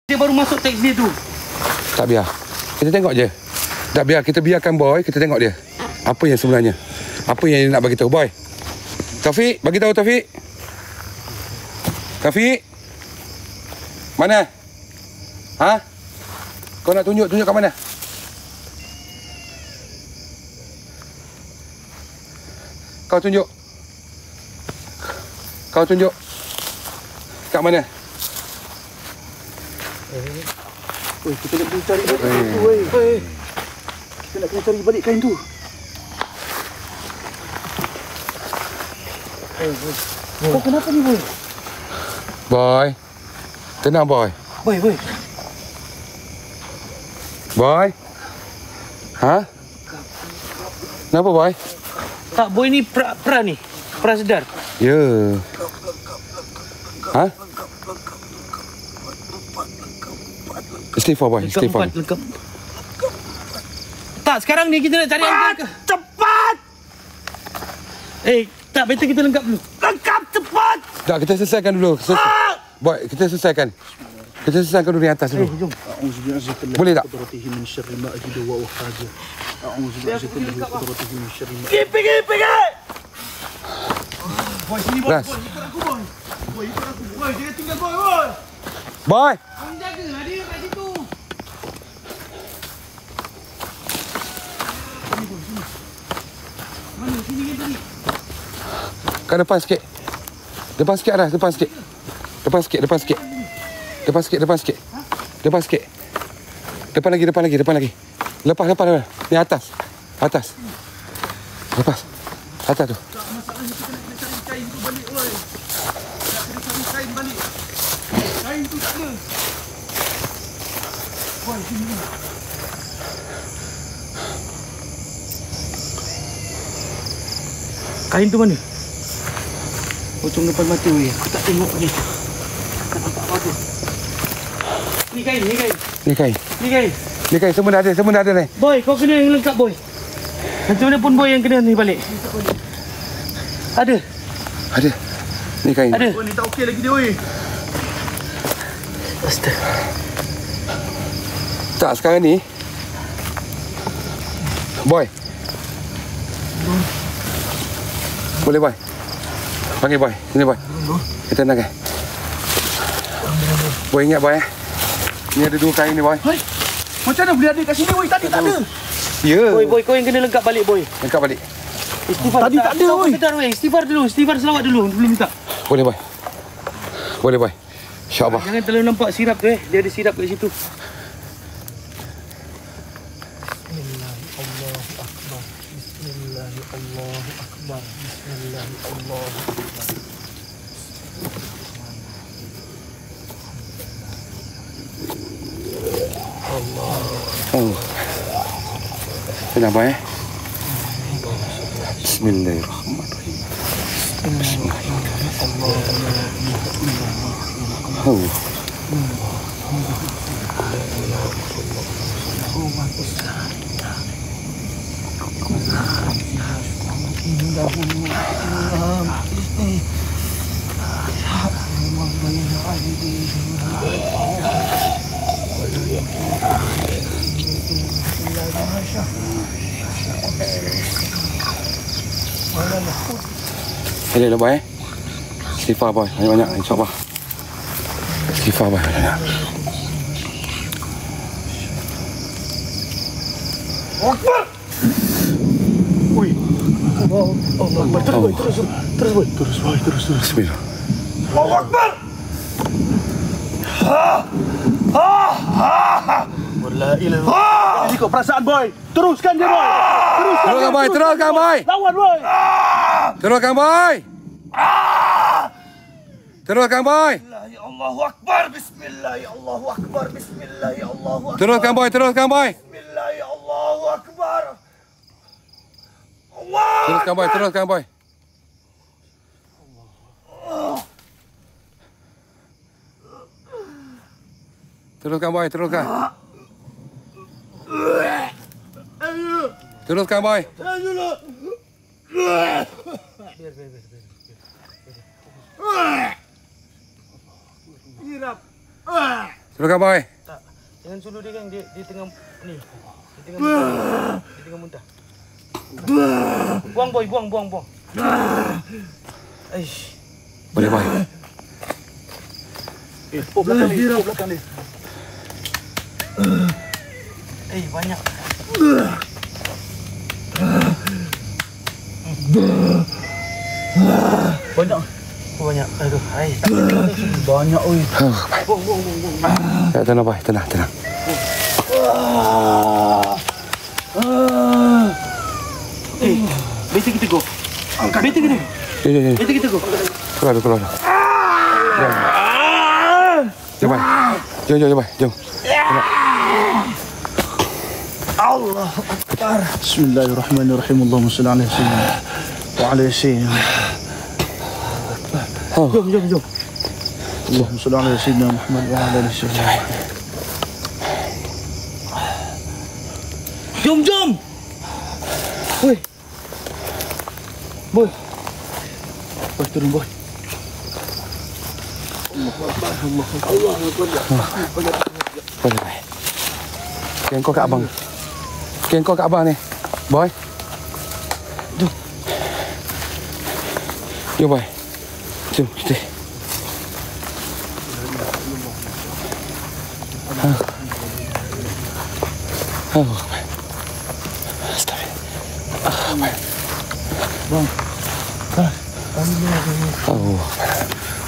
Dia baru masuk teks dia tu. Tak biar. Kita tengok je. Tak biar. Kita biarkan boy. Kita tengok dia. Apa yang sebenarnya. Apa yang dia nak bagi tahu boy. Taufik. Bagi tahu Taufik. Taufik. Mana? Ha? Kau nak tunjuk kat mana? Kau tunjuk. Kau tunjuk. Kat mana? Kita nak kena cari balik kain tu, Kita nak kena cari balik kain tu. Kau kenapa ni, boy? Boy. Tenang, boy. Boy. Boy. Ha? Kenapa, boy? Tak, boy ni pra ni. Pra sedar. Ya. Ha? Istighfar, boy. Istighfar. Lengkap. Tak, sekarang ni kita nak cari angka. Cepat! Tak, better kita lengkap dulu. Lengkap, cepat! Tak, kita selesaikan dulu. Boy, kita selesaikan. Kita selesaikan dulu di atas dulu. Jom. Boleh tak? Pergi! Boy, sini boy. Ras. Boy, ikut aku boy. Boy, ikut aku. Boy, jangan tinggal boy. Boy. Kau jagalah dia kat situ. Mana? Sini kan tadi. Kat depan sikit. Depan sikit, Ras. Depan sikit. Depan sikit. Depan lagi. Lepas. Ni atas. Lepas. Atas tu. Masalahnya kita nak kena cari kain tu balik, boy. Nak kena cari kain balik. Kain tu tak ada. Boy, sini. Kain tu mana? Pocong depan mata, weh. Aku tak tengok ni. Tak nampak apa-apa. Ni kain. Ni kain. Semua dah ada ni. Boy, kau kena yang lengkap, boy. Macam mana pun boy yang kena ni balik. Ada. Ni kain. Ada. Oh, ni tak okey lagi dia, weh. Astaga. Tak, sekarang ni. Boy. Boleh, boy. Panggil boy. Sini, boy. Kita tenangkan. Boy, ingat, boy. Ni ada 2 kain ni, boy. Hai. Macam mana boleh ada kat sini, weh? Tadi tak ada. Ya. Boy, kau yang kena lengkap balik, boy. Lengkap balik. Istighfar. Tadi tak ada, kau weh. sedar, weh. Istighfar dulu. Istighfar selawat dulu. Belum minta. Boleh, boy. InsyaAllah. Jangan terlalu nampak sirap tu, Dia ada sirap kat situ. Oh. Tenang, boy. Bismillahirrahmanirrahim. Oh. Boleh lah, boy. Istighfar, boy. Banyak-banyak, insyaAllah. Istighfar, boy. Akbar! Ui. Allah Akbar. Terus, boy. Terus. Bismillah. Allahu Akbar! La ilaha. Ini kok perasaan, boy. Teruskan dia, boy. Teruskan, boy. Lawan, boy. Teruskan, boy. Ya Allahu Akbar. Bismillah. Ya Allahu Akbar. Bismillah. Ya Allahu Akbar. Teruskan, boy. Bismillah. Ya Allahu Akbar. Allah. Teruskan, boy. Teruskan, boy. Teruskan, boy. Sirap. Tolongkan boy. Tak. Jangan suluh dia, geng. Dia tengah ni. Dia tengah muntah. Dia tengah muntah. Buang boy, buang. Aish. Boleh boy. Belakang dia. Banyak. Banyak. Aduh, banyak oi. Buang. Ya, tenang boy, tenang. Beta kita go. Beta kita. Ya. Beta kita go. Keluar. Jom boy. Jom boy, jom. Allah Akbar. Bismillahirrahmanirrahim. Allahumma salli ala sayyidina wa ala sayyidina. Jom. Allahumma salli ala sayyidina Muhammad wa ala ali sayyidina. Jom. Boy. Boy, turun boy. Allah Akbar. Boleh boy. Keng kau kat abang ni. Boy. Jom boy. Jom kita.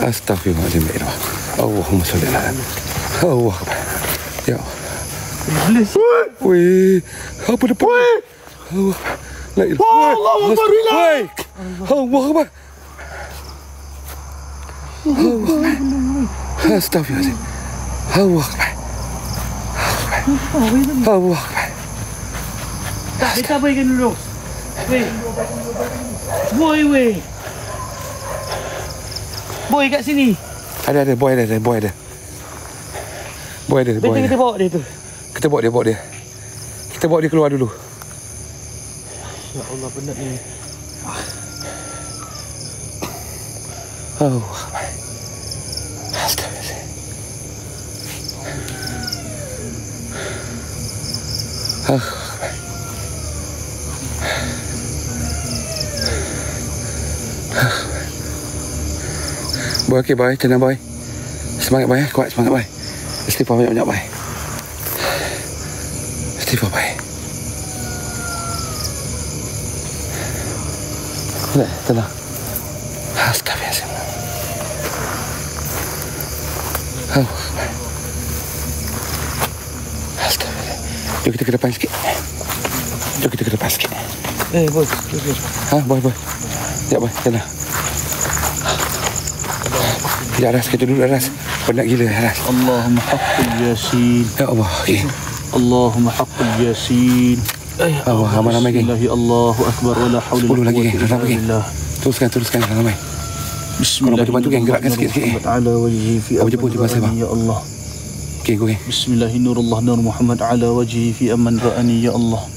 Astaghfirullahaladzim. Allahumma salli ala Allah. Ya. Wih, apa depan? Allah. La ilaha illallah. Allah Akbar. Astaghfirullahaladzim. Allah Akbar. Allah Akbar. Tak, kita abaikan dulu. Boy. Boy kat sini. Ada, boy ada. Kita bawa dia tu. Kita bawa dia. Kita bawa dia keluar dulu. Ya Allah, penat ni. Oh. Astagfirullah. Boy, okey boy, tenang boy. Semangat boy, kuat semangat boy. Istighfar banyak-banyak boy. Istighfar boy. Tenang. Astagfirullah. Astagfirullah. Jom kita ke depan sikit. Boy. Boy. Ya boy, tenang. Ya Aras, kita duduk Aras. Penat gila Aras. Allahumma haqqul yasin. Ya Allah. Okay. Allahumma haqqul yasin. Allah, ramai-ramai geng. Allahu Akbar wa la hawla 10 lagi geng. Ramai geng. Teruskan ramai. Bismillahirrahmanirrahim. Bantu geng, gerakkan sikit. Ala wajhi fi jemput bang. ya Allah. Okey, go geng. Bismillahirrahmanirrahim. Nur Muhammad ala wajhi fi aman ra'ani ya Allah.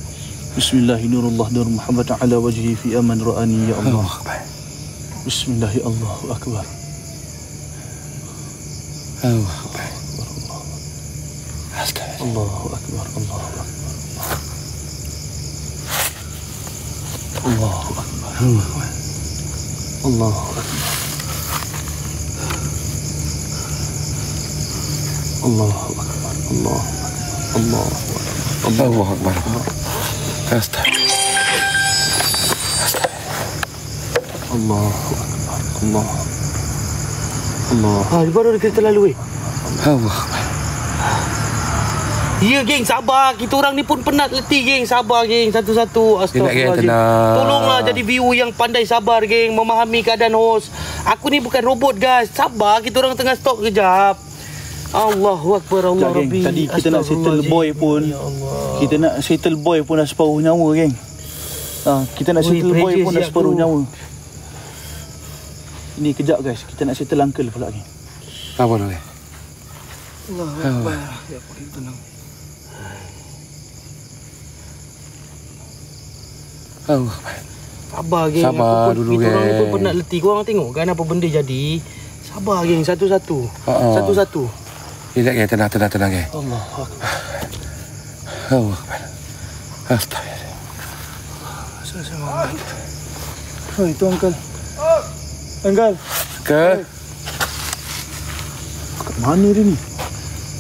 Bismillahirrahmanirrahim. Nur Muhammad ala wajhi fi aman ra'ani ya Allah. Bismillahirrahmanirrahim. Allahu Akbar. Allah Akbar. Astagfirullah. Allahu Akbar. Allahu Akbar. Allahu Akbar. Allahu Akbar. Allahu Akbar. Astagfirullah. Allahu Akbar. Allah. Baru kita lalu Allah. Ya geng, sabar. Kita orang ni pun penat letih geng. Sabar geng, satu-satu. Astagfirullahaladzim. Tolonglah jadi viewer yang pandai sabar geng, memahami keadaan host. Aku ni bukan robot guys. Sabar, kita orang tengah stop kejap. Allahu Akbar, Allah Rabbi. Tadi kita nak settle boy pun. Kita nak settle boy pun dah separuh nyawa geng. Kita nak settle boy pun dah separuh nyawa. Ini kejap guys, kita nak settle uncle pula geng. Apa nak geng? Allahu Akbar. Ya Allah, tenang. Allah. Sabar geng. Sabar dulu geng. Kita orang ni pun penat letih. Korang tengok kan apa benda jadi. Sabar geng, satu-satu. Satu-satu. Relax guys, tenang guys. Allah Akbar. Allah Akbar. Astagfirullah. Oh, itu Uncle. Uncle. Ke? Kat mana dia ni?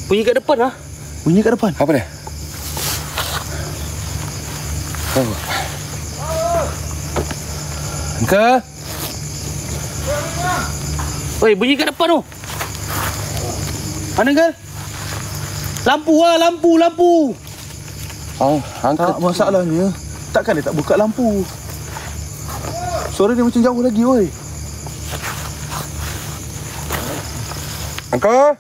Bunyi kat depan lah. Bunyi kat depan. Apa dia? Allah. Ke? Oi, bunyi kat depan tu. Mana Uncle? Lampu lah, lampu. Oh, angkat. Tak, masalahnya takkan dia tak buka lampu. Suara dia macam jauh lagi, oi. Angkat.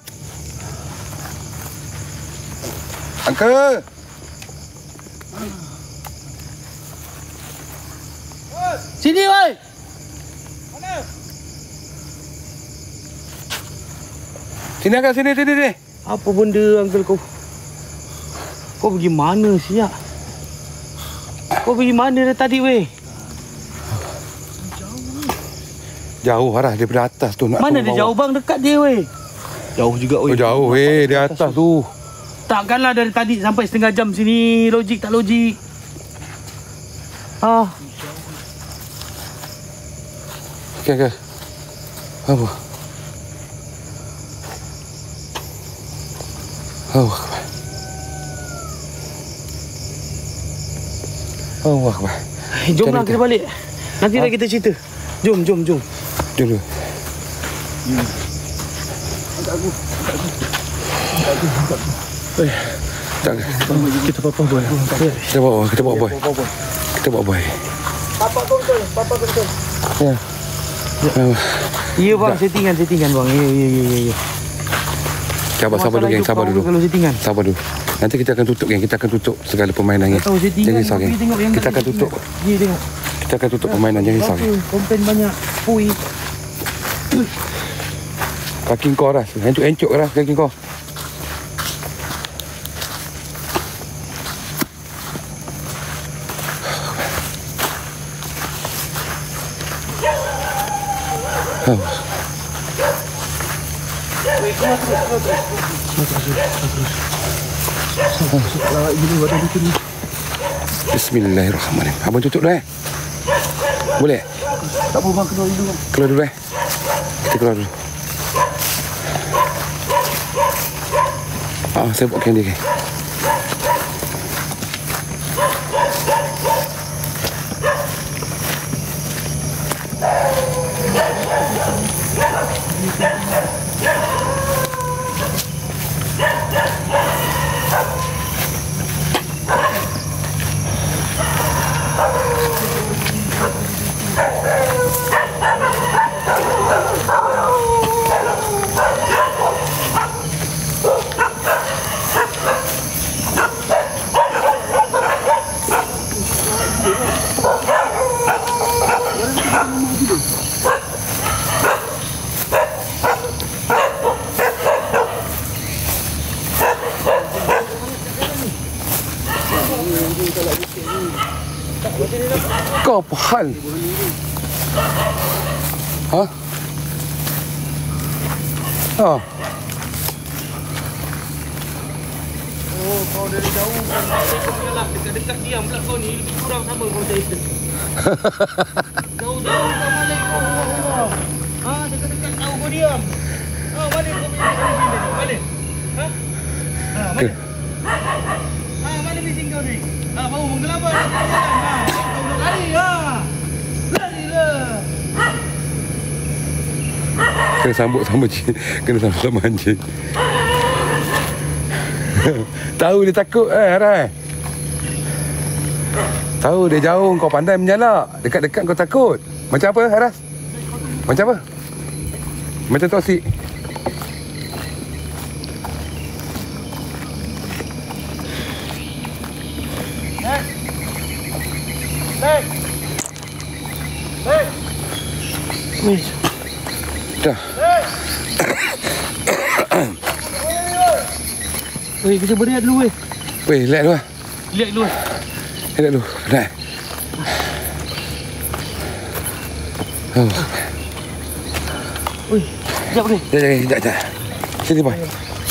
Angkat. Sini, oi. Sini Angkat, sini. Apa benda Uncle kau? Kau pergi mana siap? Kau pergi mana dah tadi weh? Jauh Haras daripada atas tu. Nak Mana turun dia bawah. jauh bang, dekat dia weh. Jauh juga, oi. Oh, jauh weh, di atas tu. Takkanlah dari tadi sampai setengah jam sini. Logik tak logik. Ah, Okey. Apa? Allah Akbar. Allah Akbar. jomlah kita balik. Nanti dah kita cerita. Jom. Jom dulu. Tak. Kita papa boy. Kita bawa boy. Papa kontrol. Ya. Ya bang, settingan bang. Ya. Sabar dulu geng, sabar dulu. Kalau settingan. Sabar dulu. Nanti kita akan tutup geng, kita akan tutup segala permainan geng. Tahu settingan. Jangan risau geng. Kita akan tutup. Ya tengok. Kita akan tutup permainan, jangan risau geng. Komplain banyak. Pui. Kaki kau Ras, encuk Ras kaki kau. Bismillahirrahmanirrahim. Abang tutup dah Boleh? Tak apa bang, keluar dulu. Keluar dulu Kita keluar dulu. Saya buat candy kan. Kau apa hal? Ha? Oh, kau dari jauh kan. Dekat-dekat diam pula kau ni. Lebih kurang sama kau cerita. Jauh-jauh kau balik kau. Dekat-dekat jauh kau diam. Balik kau bising balik. Mana? Mana bising kau ni? Baru menggelabah kat jalan. Kau lari larilah. Kena sambut sama anjing. Tahu dia takut Harai. Tahu dia jauh, kau pandai menyalak. Dekat-dekat kau takut. Macam apa Haras? Macam apa? Macam toksik. Dah. Weh, kita berehat dulu weh. Weh, relax dulu lah. Relax dulu. Relax dulu. Relax. Weh, sekejap boleh? Sekejap. Sini boy.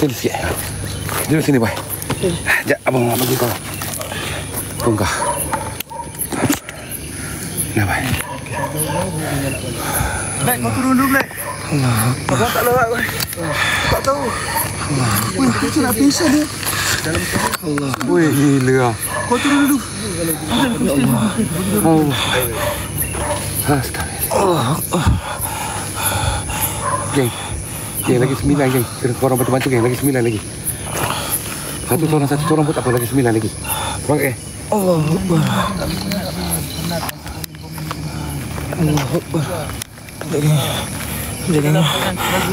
Sini sikit. Duduk sini, boy. Sekejap, abang bagi kau. Tunggu. Nah, boy. Black, kau turun dulu, Black. Abang tak lewat, boy. Tak tahu. Wih, kita nak pingsan dia. Allah. Wih, gila. Kau turun dulu. Allah. Astagfirullah. Geng. Geng, lagi 9, geng. Kena korang bantu-bantu, geng. Lagi 9 lagi. Satu seorang pun tak apa. Lagi 9 lagi. Bang, Allah Akbar. Allah Akbar. Jadinya.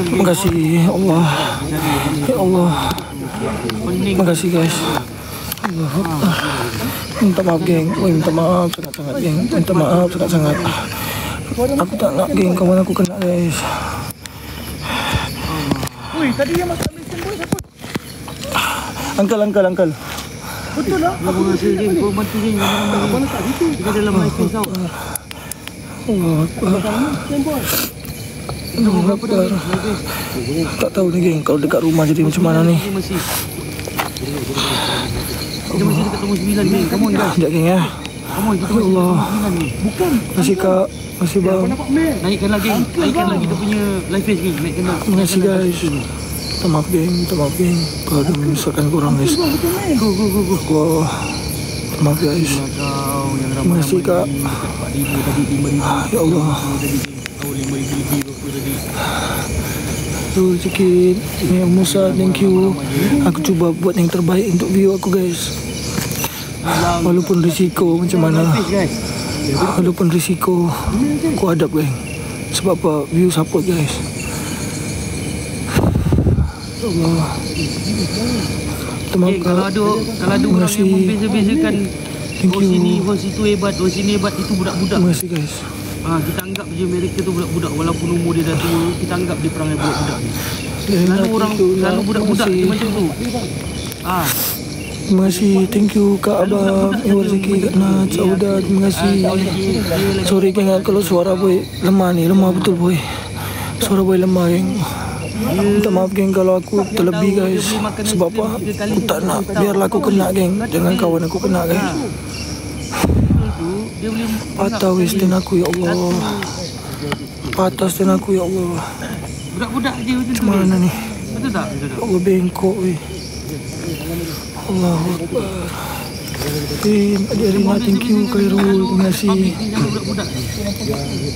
Terima kasih Allah. Ya Allah. Terima kasih guys. Allah Akbar. Minta maaf geng. Minta maaf sangat-sangat geng. Minta maaf sangat-sangat. Aku tak nak geng kawan aku kena guys. Wih, tadi yang masuk ambil standby siapa? Angkal. Betul lah. Aku rasa geng, kau bantu geng. Abang letak situ. Kita dalam license tau. Allah Akbar. Allah Akbar. Tak tahu ni geng, kalau dekat rumah jadi macam mana ni. Kita masih dekat nombor 9 geng. Come on guys. Sekejap geng ya. Come on, kita masih Allah. nombor 9 ni. Bukan. Masih kak. Masih bang. Naikkan lagi. Naikkan lagi kita punya live face geng. Naikkan lagi. Terima kasih guys. Minta maaf geng. Kalau dah menyusahkan korang guys. Go. Wah. Maaf guys. Terima kasih kak. Ya Allah. Tu sikit. Ni Musa, thank you. Aku cuba buat yang terbaik untuk view aku guys. Walaupun risiko macam mana. Walaupun risiko, aku hadap geng. Sebab apa? View support guys. Allah. Okay, kalau ada orang yang membeza-bezakan oh sini itu hebat, oh sini hebat, itu budak-budak. Terima kasih guys. Kita anggap je mereka tu budak-budak walaupun umur dia dah tua, kita anggap dia perangai budak-budak ni. Selalu budak-budak dia macam tu. Terima kasih, thank you Kak Abang, Iwar Zeki, Kak Nat, Sauda, terima kasih. Sorry geng kalau suara boy lemah ni, lemah betul boy. Suara boy lemah geng. Minta maaf geng kalau aku terlebih guys. Sebab apa? Aku tak nak, biarlah aku kena geng. Jangan kawan aku kena geng. Patah stand aku ya Allah. Patah stand aku ya Allah. Budak-budak dia macam tu. Mana ni? Betul tak? Ya Allah bengkok weh. Allahu Akbar. Adik Arina, thank you Khairul, terima kasih.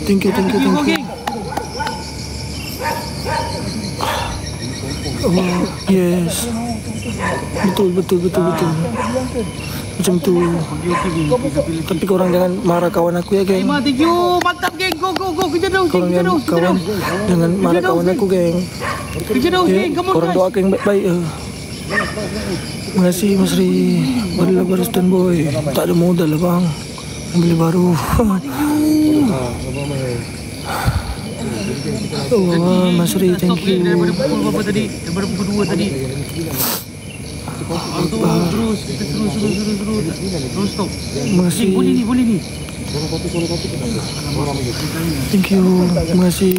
Thank you. Oh, yes. Betul. Macam tu. Tapi korang jangan marah kawan aku ya geng. Thank you. Mantap geng. Go. Kita dah. Kawan jangan marah kawan aku geng. Kita dah geng. Korang doakan yang baik-baik. Terima kasih Mas Ri. Baru standby. Tak ada modal lah bang. Beli baru. Oh, Mas Ri, thank you. Daripada pukul berapa tadi? Daripada pukul 2 tadi. Terus kita terus stop. Terima kasih. Boleh ni. Thank you. Terima kasih.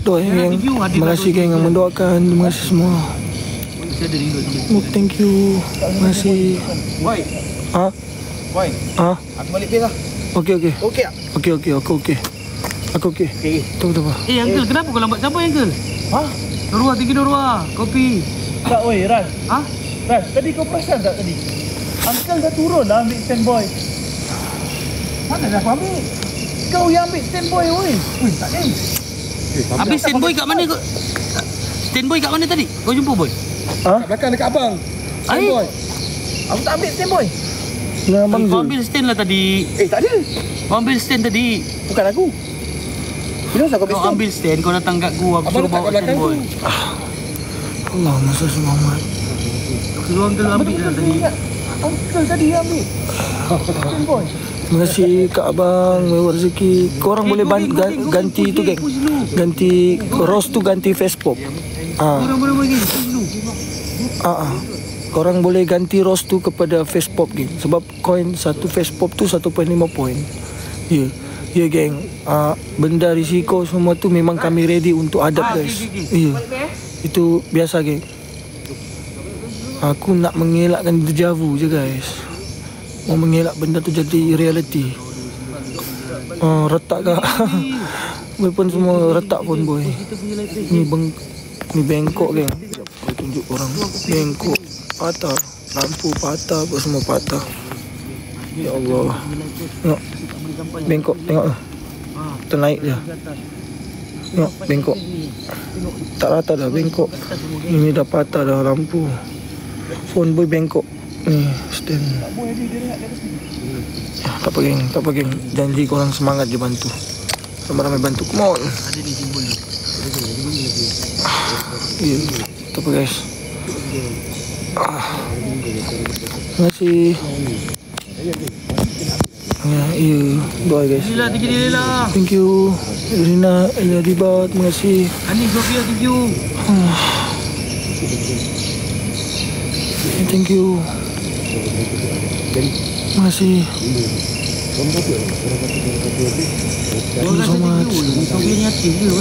Doa geng. Terima kasih geng yang mendoakan. Terima kasih semua. Thank you. Terima kasih. Aku balik base lah. Okey. Okey tak? Okey. Aku okey. Tunggu. Uncle, kenapa kau lambat sampai Uncle? Norwa, tinggi Norwa. Kopi. Tak, oi, Ran. Ran, tadi kau perasan tak tadi? Uncle dah turun dah ambil standby. Mana dah kau ambil? Kau yang ambil standby, oi. Ui, tak ni. Habis standby kat mana kau? Standby kat mana tadi? Kau jumpa boy? Kat belakang dekat abang. Standby. Aku tak ambil standby. Kau ambil stand lah tadi. Tak ada. Kau ambil stand tadi. Bukan aku. Bila kau Kau ambil stand, kau datang kat gua. Aku suruh bawa standby. Allahumma salli Muhammad. Suruh Uncle ambil lah tadi. Uncle tadi ambil. Standby. Terima kasih Kak Abang, Mewar Rezeki. Korang boleh ganti tu geng. Ganti Rose tu ganti face pop. Korang boleh ganti Rose tu kepada face pop geng. Sebab koin satu face pop tu 1.5 poin. Ya. Ya geng, benda risiko semua tu memang kami ready untuk hadap guys. Ya, itu biasa geng. Aku nak mengelakkan deja vu je guys. Mau mengelak benda tu jadi reality. Retak kah? Boy pun semua retak pun boy. Ni bengkok geng. Aku tunjuk orang bengkok, patah, lampu patah, apa semua patah. Ya Allah. Tengok. Bengkok, tengok tu. Ternaik je. Tengok, bengkok. Tak rata dah, bengkok. Ini dah patah dah lampu. Phone boy bengkok. Ni, stand. Tak apa geng, tak apa geng. Janji korang semangat je bantu. Ramai-ramai bantu, come on. Ya, tak apa guys. Terima kasih. Ya, doa guys. Lila, tinggi dia Lila. Thank you Rina, Elia Riba, terima kasih. Ani Sofia, thank you. Thank you. Terima kasih. Thank you so much. Sofia ni aktif dia.